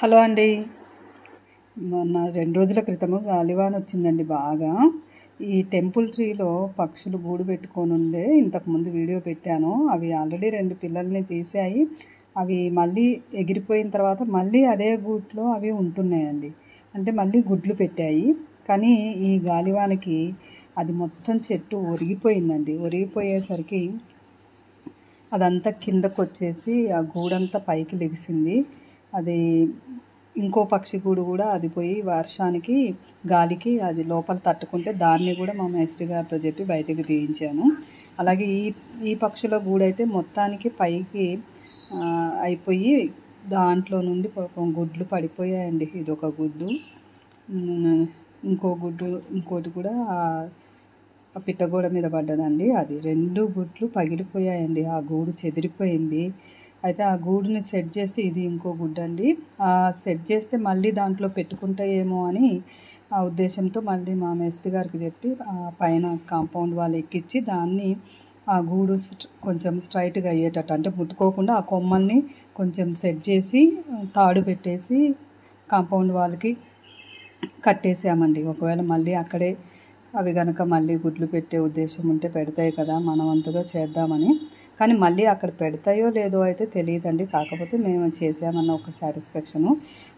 Hello అండి. మొన్న 2 రోజుల క్రితము గాలివాన వచ్చిందండి బాగా. ఈ టెంపుల్ ట్రీలో పక్షులు గూడు పెట్టుకొని ఉండే ఇంతకుముందు వీడియో పెట్టాను. అవి ఆల్రెడీ 2 పిల్లల్ని తీసాయి. అవి మళ్ళీ ఎగిరిపోయిన తర్వాత మళ్ళీ అదే గూట్లో అవి ఉంటున్నాయండి. అంటే మళ్ళీ గుడ్లు పెట్టాయి. కానీ ఈ గాలివానకి అది మొత్తం చెట్టు ఒరిగిపోయిందండి. ఒరిగిపోయేసరికి అదంతా కిందకు వచ్చేసి ఆ గూడంతా పైకి లెగిసింది. అది ఇంకో పక్షి గూడు కూడా అది పోయి వర్షానికి గాలికి అది లోపల తట్టుకుంటే దాన్ని కూడా మా మేస్త్రి గారితో చెప్పి బయటకు తీయించాను. అలాగే ఈ పక్షుల గూడు అయితే మొత్తానికి పైకి అయిపోయి దాంట్లో నుండి గుడ్లు పడిపోయాయండి. ఇదొక గుడ్డు, ఇంకోటి కూడా ఆ పిట్టగోడ మీద పడ్డదండి. అది 2 గుడ్లు పగిలిపోయాయండి. ఆ గూడు చెదిరిపోయింది. అయితే ఆ గూడుని సెట్ చేస్తే ఇది ఇంకో గుడ్డు అండి. సెట్ చేస్తే మళ్ళీ దాంట్లో పెట్టుకుంటాయేమో అని ఆ ఉద్దేశంతో మళ్ళీ మా మేస్త్రి గారికి చెప్పి పైన కాంపౌండ్ వాళ్ళు ఎక్కించి దాన్ని ఆ గూడు కొంచెం స్ట్రైట్గా అయ్యేటట్టు, అంటే ముట్టుకోకుండా ఆ కొమ్మల్ని కొంచెం సెట్ చేసి తాడు పెట్టేసి కాంపౌండ్ వాళ్ళకి కట్టేసామండి. ఒకవేళ మళ్ళీ అక్కడే అవి కనుక మళ్ళీ గుడ్లు పెట్టే ఉద్దేశం ఉంటే పెడతాయి కదా, మన వంతుగా చేద్దామని. కానీ మళ్ళీ అక్కడ పెడతాయో లేదో అయితే తెలియదండి. కాకపోతే మేము చేసామన్న ఒక సాటిస్ఫాక్షను.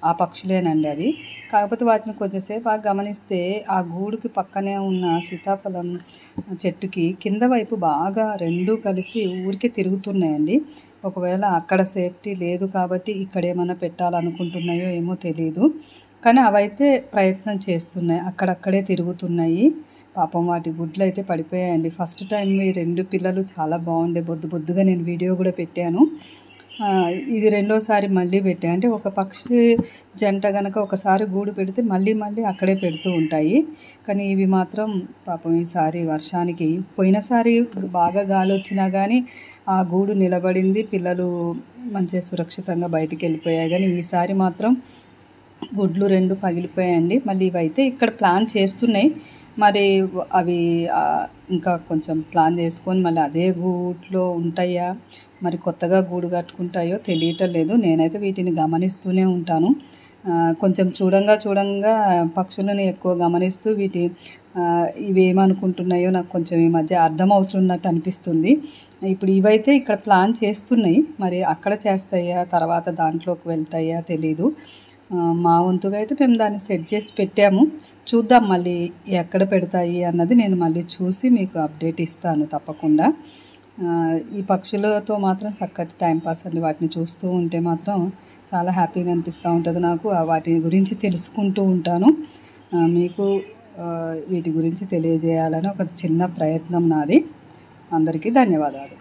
ఆ పక్షులేనండి అవి. కాకపోతే వాటిని కొంచెంసేపు గమనిస్తే ఆ గూడుకి పక్కనే ఉన్న సీతాఫలం చెట్టుకి కింద వైపు బాగా 2 కలిసి ఊరికే తిరుగుతున్నాయండి. ఒకవేళ అక్కడ సేఫ్టీ లేదు కాబట్టి ఇక్కడ ఏమైనా పెట్టాలనుకుంటున్నాయో ఏమో తెలియదు. కానీ అవైతే ప్రయత్నం చేస్తున్నాయి, అక్కడక్కడే తిరుగుతున్నాయి. పాపం వాటి గుడ్లు అయితే పడిపోయాయండి. ఫస్ట్ టైం ఈ 2 పిల్లలు చాలా బాగుండే, బొద్దుగా నేను వీడియో కూడా పెట్టాను. ఇది రెండోసారి మళ్ళీ పెట్టాను. అంటే ఒక పక్షి జంట కనుక ఒకసారి గూడు పెడితే మళ్ళీ అక్కడే పెడుతూ ఉంటాయి. కానీ ఇవి మాత్రం పాపం ఈసారి వర్షానికి, పోయినసారి బాగా గాలి వచ్చినా కానీ ఆ గూడు నిలబడింది, పిల్లలు మంచిగా సురక్షితంగా బయటికి వెళ్ళిపోయాయి. కానీ ఈసారి మాత్రం గుడ్లు 2 పగిలిపోయాయండి. మళ్ళీ ఇవైతే ఇక్కడ ప్లాన్ చేస్తున్నాయి. మరి అవి ఇంకా కొంచెం ప్లాన్ చేసుకొని మళ్ళీ అదే గూట్లో ఉంటాయా, మరి కొత్తగా గూడు కట్టుకుంటాయో తెలియటం లేదు. నేనైతే వీటిని గమనిస్తూనే ఉంటాను. కొంచెం చూడంగా పక్షులను ఎక్కువ గమనిస్తూ ఇవి ఏమనుకుంటున్నాయో నాకు కొంచెం ఈ మధ్య అర్థమవుతున్నట్టు అనిపిస్తుంది. ఇప్పుడు ఇవైతే ఇక్కడ ప్లాన్ చేస్తున్నాయి. మరి అక్కడ చేస్తాయా, తర్వాత దాంట్లోకి వెళ్తాయా తెలీదు. మా వంతుగా అయితే మేము దాన్ని సెట్ చేసి పెట్టాము. చూద్దాం మళ్ళీ ఎక్కడ పెడతాయి అన్నది నేను మళ్ళీ చూసి మీకు అప్డేట్ ఇస్తాను తప్పకుండా. ఈ పక్షులతో మాత్రం చక్కటి టైంపాస్ అండి. వాటిని చూస్తూ ఉంటే మాత్రం చాలా హ్యాపీగా అనిపిస్తూ ఉంటుంది నాకు. వాటి గురించి తెలుసుకుంటూ ఉంటాను. మీకు వీటి గురించి తెలియజేయాలని ఒక చిన్న ప్రయత్నం నాది. అందరికీ ధన్యవాదాలు.